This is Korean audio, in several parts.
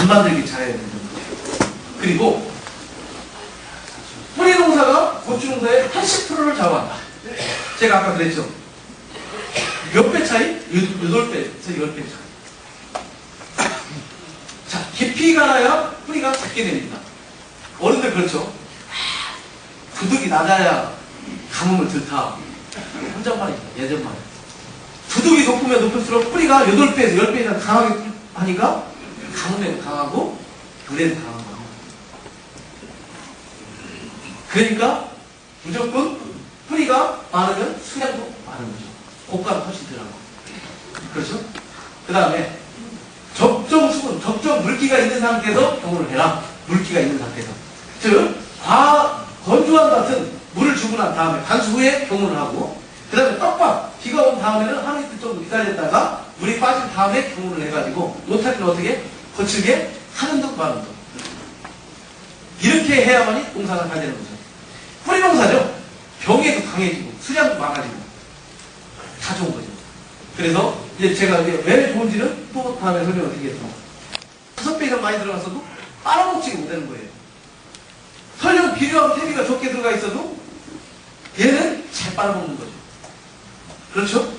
잘 만들기 잘해야 되는 거예요. 그리고 뿌리 농사가 고추 농사의 80%를 좌우한다. 제가 아까 그랬죠. 몇 배 차이? 8배에서 10배 차이. 자, 깊이가 나야 뿌리가 작게 됩니다. 어른들 그렇죠. 두둑이 낮아야 가뭄을 덜타. 혼잣말이죠. 예전말. 두둑이 높으면 높을수록 뿌리가 8배에서 10배 이상 강하게 하니까 가뭄에도 강하고 물에도 강한 거예요. 그러니까 무조건 뿌리가 많으면 수량도 많은 거죠. 고가가 훨씬 들어간 거. 그렇죠? 그 다음에 적정 수분, 적정 물기가 있는 상태에서 경우를 해라. 물기가 있는 상태에서. 즉, 건조한 같은 물을 주고 난 다음에 반수 후에 경우를 하고, 그 다음에 떡밥, 비가 온 다음에는 하루 이틀 정도 기다렸다가 물이 빠진 다음에 경우를 해가지고 노타리는 어떻게? 거칠게 하는 듯 마는 듯. 이렇게 해야만이 농사가 잘 되는 거죠. 뿌리 농사죠. 병에도 강해지고 수량도 많아지고 다 좋은 거죠. 그래서 이제 제가 이제 왜 좋은지는 또 다음에 설명을 드리겠습니다. 5배 이상 많이 들어갔어도 빨아먹지 못하는 거예요. 설령 비료하고 퇴비가 적게 들어가 있어도 얘는 잘 빨아먹는 거죠. 그렇죠?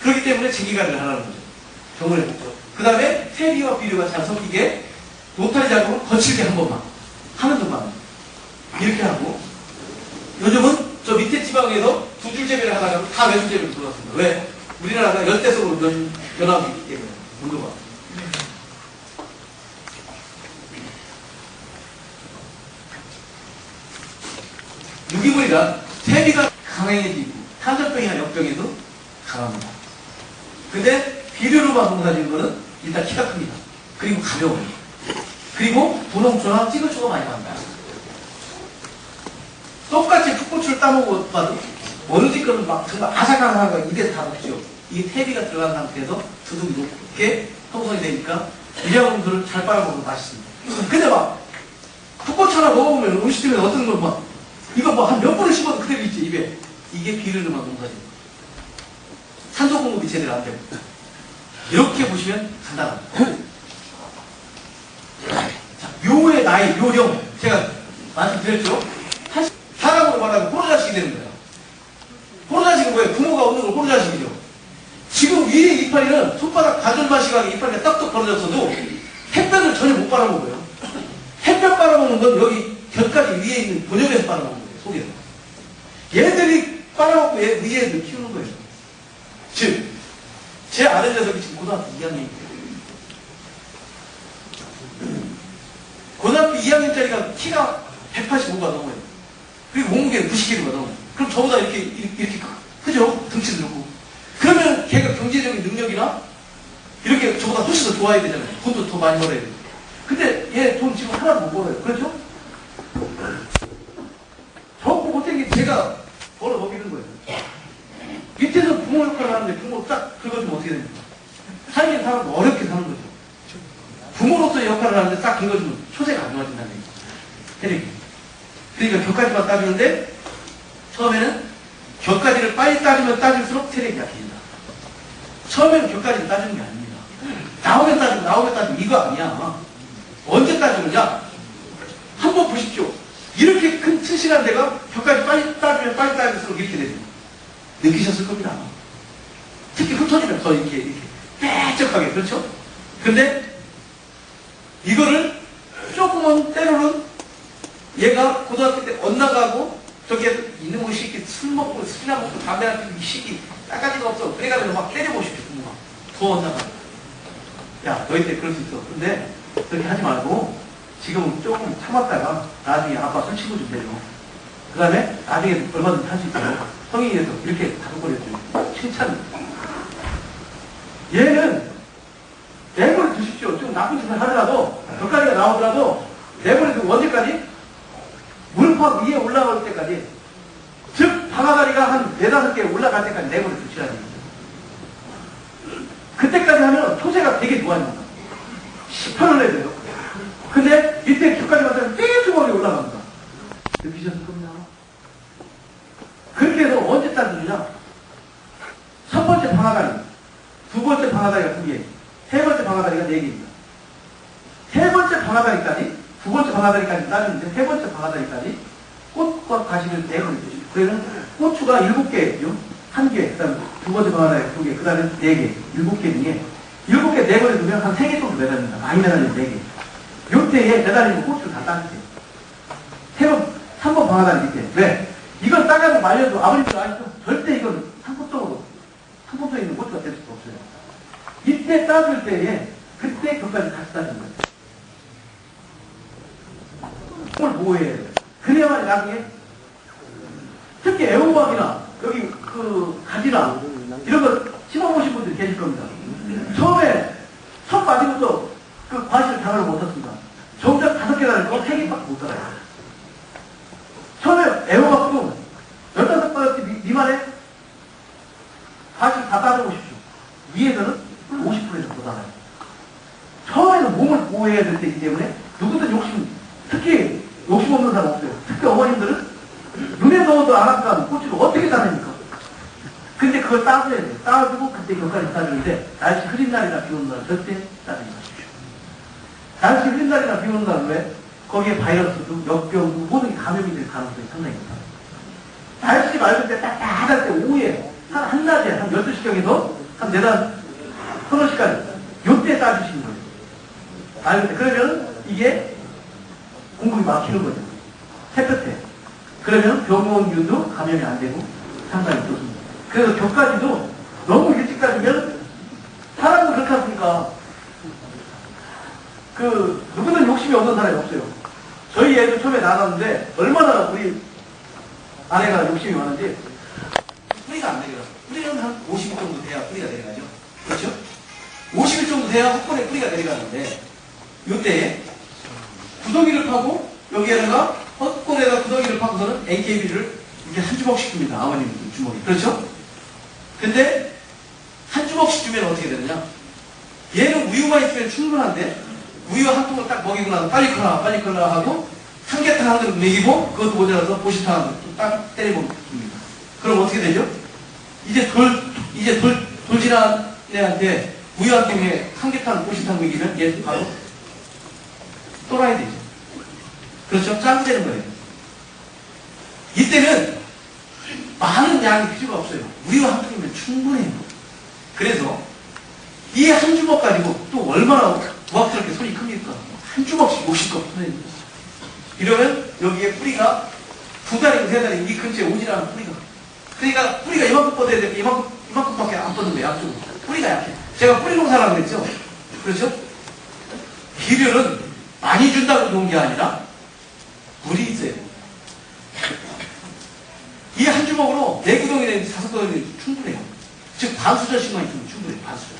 그렇기 때문에 제기가를 하라는 거죠. 병원에 먹죠. 그 다음에 퇴비와 비료가 잘 섞이게 노타리 작업을 거칠게 한 번만 하는 동안 이렇게 하고, 요즘은 저 밑에 지방에서 두 줄 재배를 하다가 다 네 줄 재배로 들어왔습니다. 왜? 우리나라가 열대성으로 변화하고 있기 때문에 온도가. 유기물이란 퇴비가 강해지고 탄저병이나 역병에도 강합니다. 근데 비료로만 농사지은 거는 일단 키가 큽니다. 그리고 가벼워요. 그리고 도농초나 찌글초가 많이 나옵니다. 똑같이 풋고추를 따먹어봐도 어느 집 거는 막 정말 아삭아삭하고 입에 다 먹죠. 이게 퇴비가 들어간 상태에서 두둑이 높게 형성이 되니까 유자분들을 잘 빨아먹으면 맛있습니다. 근데 막 풋고추 하나 먹어보면 음식점에 어떤 걸 막 이거 뭐 한 몇 번을 씹어도 그대로 있지 입에. 이게 비료로만 농사집니다. 산소 공급이 제대로 안 되고. 이렇게 보시면 간단합니다. 자, 묘의 나이, 묘령 제가 말씀드렸죠. 사람으로 말하면 호로자식이 되는 거예요. 호로자식은 뭐예요? 부모가 없는 걸 호로자식이죠. 지금 위에 이파리는 손바닥 가줄마시가게 이파리가 떡떡 벌어졌어도 햇볕을 전혀 못 빨아먹어요. 햇볕 빨아먹는 건 여기 곁까지 위에 있는 본엽에서 빨아먹는 거예요. 속에서. 얘들이 빨아먹고 위에를 키우는 거예요. 즉, 제 아는 녀석이 지금 고등학교 2학년이에요. 고등학교 2학년짜리가 키가 185가 넘어요. 그리고 몸무게는 90kg가 넘어요. 그럼 저보다 이렇게 크죠? 등치 늘고. 그러면 걔가 경제적인 능력이나 이렇게 저보다 훨씬 더 좋아야 되잖아요. 돈도 더 많이 벌어야 돼요. 근데 얘 돈 지금 하나도 못 벌어요. 그렇죠? 저거 못생긴 제가 벌어 먹이는 거예요. 밑에서 부모 역할을 하는데 부모 딱 긁어주면 어떻게 됩니까? 살긴 사람도 어렵게 사는 거죠. 부모로서의 역할을 하는데 딱 긁어주면 초세가 안 좋아진다는 얘기죠. 그러니까 격가지만 따지는데 처음에는 격가지를 빨리 따지면 따질수록 체력이 약해진다. 처음에는 격가지를 따지는 게 아닙니다. 나오면 따지고 이거 아니야. 언제 따지느냐? 한번 보십시오. 이렇게 큰 튼실한 데가 격가지 빨리 따지면 빨리 따질수록 이렇게 됩니다. 느끼셨을 겁니다. 특히 흩어지면 더 이렇게 빼쩍하게. 그렇죠? 근데 이거를 조금은 때로는 얘가 고등학교 때 엇나가고 저기 있는 것이 이렇게 술 먹고 술이나 먹고 담배나 피우고 이 시기 따가지가 없어. 그래가지고 막 때려보십시오. 부모가. 더 엇나가. 야 너희 때 그럴 수 있어. 근데 그렇게 하지 말고 지금 조금 참았다가 나중에 아빠 술 치고 좀 내려. 그 다음에 나중에 얼마든지 할 수 있어요. 성인이 돼서 이렇게 다독거려줘요. 칭찬. 얘는 내버려 두십시오. 좀 나쁜 짓을 하더라도 격가지가 나오더라도 내버려 두고 언제까지? 물팍 위에 올라갈 때까지, 즉 방아다리가 한 4-5개 올라갈 때까지 내버려 두시라는 얘기죠. 그때까지 하면 토세가 되게 좋아집니다. 10편을 해야 돼요. 근데 밑에 격가지 가서 삐죽하게 올라갑니다. 느끼셨을 겁니다. 그렇게 해서 언제 따지느냐? 첫 번째 방아다리, 두 번째 방아다리가 2개, 세 번째 방아다리가 4개입니다. 세 세 번째 방아다리까지, 두 번째 방아다리까지 따르는데 세 번째 방아다리까지 꽃과 가시를 4번 해주시고, 그러면 고추가 7개죠. 1개, 그 다음에 두 번째 방아다리 2개, 그 다음에 4개, 7개 중에 7개 4번에 두면 한 3개 정도 매달립니다. 많이 매달리면 4개. 요때에 매달리면 고추를 다 따주세요. 3번 방아다리 밑에. 왜? 이걸 따가지고 말려도 아버님들 아시죠? 절대 이건 상품성에 있는 고추가 될 수가 없어요. 이때 따줄 때에 그때 그것까지 같이 따주는 거예요. 콩을 보호해야 돼요. 그래야만 나중에 특히 애호박이나 여기 그 가지나 이런 거 심어보신 분들이 계실 겁니다. 처음에 첫 가지부터 그 과실을 당을 못했습니다. 정작 5개 달고 3개밖에 못 달아요. 처음에 애호박도 15가지 미만에 과실 다 따져보십시오. 위에서는 50%에서 더 달아요. 처음에는 몸을 보호해야 될 때이기 때문에 누구든 특히 욕심 없는 사람 없어요. 특히 어머님들은 눈에 넣어도 안 아까운 고추를 어떻게 따냅니까? 근데 그걸 따줘야 돼요. 따주고 그때 격까지 따주는데 날씨 흐린 날이나 비 오는 날 절대 따지지 마십시오. 날씨 흐린 날이나 비 오는 날은 왜? 거기에 바이러스도 역병도 모든 게 감염이 될 가능성이 상당히 있다. 날씨 맑을 때 따뜻할 때 오후에 한낮에 한 12시경에서 한 4-5시까지 요때 따주시는 거예요. 맑을 때. 그러면 이게 공급이 막히는 거죠. 햇볕에. 그러면 병원균도 감염이 안 되고 상당히 좋습니다. 그래서 격까지도 너무 일찍 따주면 사람도 그렇게 하니까 누구든 욕심이 없는 사람이 없어요. 저희 애도 처음에 나갔는데 얼마나 우리 아내가 욕심이 많은지 뿌리가 안 내려가요. 뿌리는 한 50일 정도 돼야 뿌리가 내려가죠. 그렇죠? 50일 정도 돼야 한 번에 뿌리가 내려가는데 이때에 구덩이를 파고 여기에다가 헛골에다 구덩이를 파고서는 AKB를 이렇게 한 주먹씩 줍니다. 아버님 주먹이. 그렇죠? 근데 한 주먹씩 주면 어떻게 되느냐? 얘는 우유만 있으면 충분한데 우유 한 통을 딱 먹이고 나서 빨리 커라 하고 삼계탕 한 그릇 먹이고 그것도 모자라서 보시탕 한 그릇 딱 때려봅니다. 그럼 어떻게 되죠? 이제 돌진한 애한테 우유 한 통에 삼계탕, 보시탕 먹이면 얘 바로 또라이 되죠. 그렇죠? 짱 되는 거예요. 이때는 많은 양이 필요가 없어요. 우유 한 통이면 충분해요. 그래서 이 한 주먹 가지고 또 얼마나 부합스럽게 손이 큽니까? 한 주먹씩 50컵 손에 이러면 여기에 뿌리가 2달이고 3달이고 이 근처에 오질 않은 뿌리가. 그러니까 뿌리가 이만큼 뻗어야 되는데 이만큼밖에 안 뻗는 거예요. 앞쪽으로. 뿌리가 약해. 제가 뿌리 농사라고 그랬죠? 그렇죠? 비료는 많이 준다고 좋은 게 아니라 물이 있어요. 이 한 주먹으로 4구덩이 내지 5구덩이 충분해요. 즉 반수저씩만 있으면 충분해요. 반수저.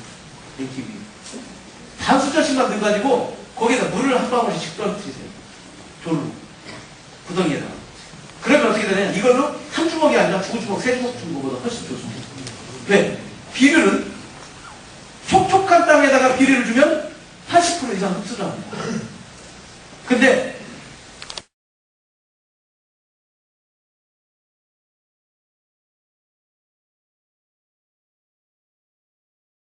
반수저씩만 넣어가지고 거기에다 물을 한 방울씩 떨어뜨리세요. 졸로. 구덩이에다가. 그러면 어떻게 되냐? 이걸로 한 주먹이 아니라 2주먹, 3주먹 주는 것보다 훨씬 좋습니다. 왜? 비료는 촉촉한 땅에다가 비료를 주면 80% 이상 흡수를 합니다.